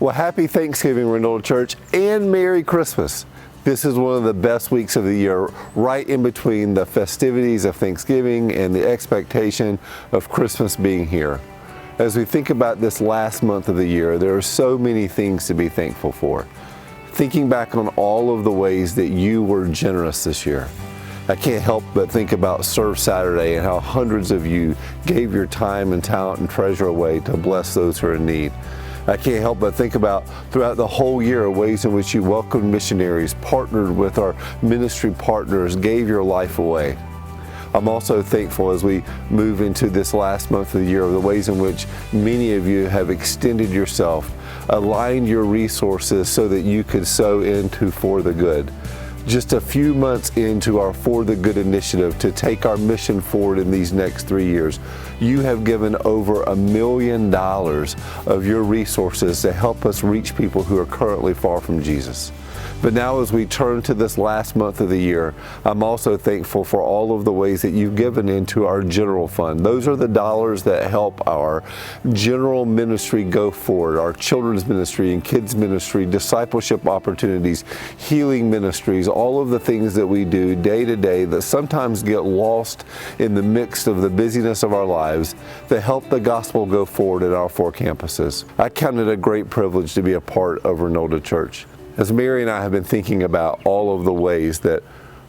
Well, happy Thanksgiving, Renolda Church, and Merry Christmas. This is one of the best weeks of the year, right in between the festivities of Thanksgiving and the expectation of Christmas being here. As we think about this last month of the year, there are so many things to be thankful for. Thinking back on all of the ways that you were generous this year, I can't help but think about Serve Saturday and how hundreds of you gave your time and talent and treasure away to bless those who are in need. I can't help but think about throughout the whole year ways in which you welcomed missionaries, partnered with our ministry partners, gave your life away. I'm also thankful as we move into this last month of the year of the ways in which many of you have extended yourself, aligned your resources so that you could sow into For the Good. Just a few months into our For the Good initiative to take our mission forward in these next 3 years, you have given over $1 million of your resources to help us reach people who are currently far from Jesus. But now as we turn to this last month of the year, I'm also thankful for all of the ways that you've given into our general fund. Those are the dollars that help our general ministry go forward, our children's ministry and kids ministry, discipleship opportunities, healing ministries, all of the things that we do day to day that sometimes get lost in the mix of the busyness of our lives that help the gospel go forward at our 4 campuses. I count it a great privilege to be a part of Renolda Church. As Mary and I have been thinking about all of the ways that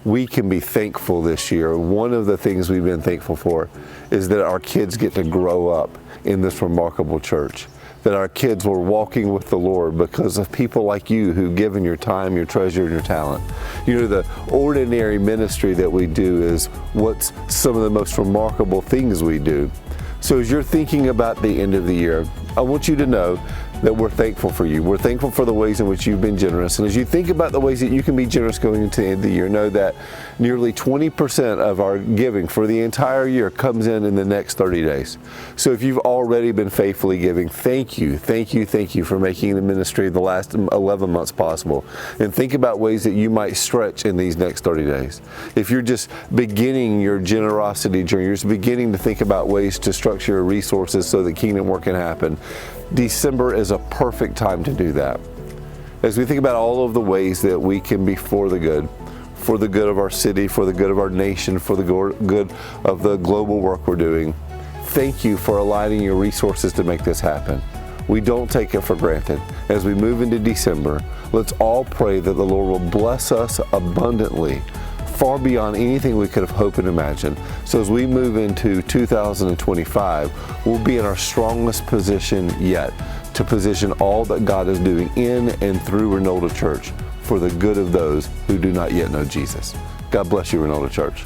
we can be thankful this year, one of the things we've been thankful for is that our kids get to grow up in this remarkable church, that our kids were walking with the Lord because of people like you who've given your time, your treasure, and your talent. You know, the ordinary ministry that we do is what's some of the most remarkable things we do. So as you're thinking about the end of the year, I want you to know that we're thankful for you. We're thankful for the ways in which you've been generous. And as you think about the ways that you can be generous going into the end of the year, know that nearly 20% of our giving for the entire year comes in the next 30 days. So if you've already been faithfully giving, thank you for making the ministry the last 11 months possible. And think about ways that you might stretch in these next 30 days. If you're just beginning your generosity journey, you're just beginning to think about ways to structure your resources so that kingdom work can happen, December is a perfect time to do that. As we think about all of the ways that we can be for the good of our city, for the good of our nation, for the good of the global work we're doing, thank you for aligning your resources to make this happen. We don't take it for granted. As we move into December, let's all pray that the Lord will bless us abundantly, far beyond anything we could have hoped and imagined. So as we move into 2025, we'll be in our strongest position yet to position all that God is doing in and through Renolda Church for the good of those who do not yet know Jesus. God bless you, Renolda Church.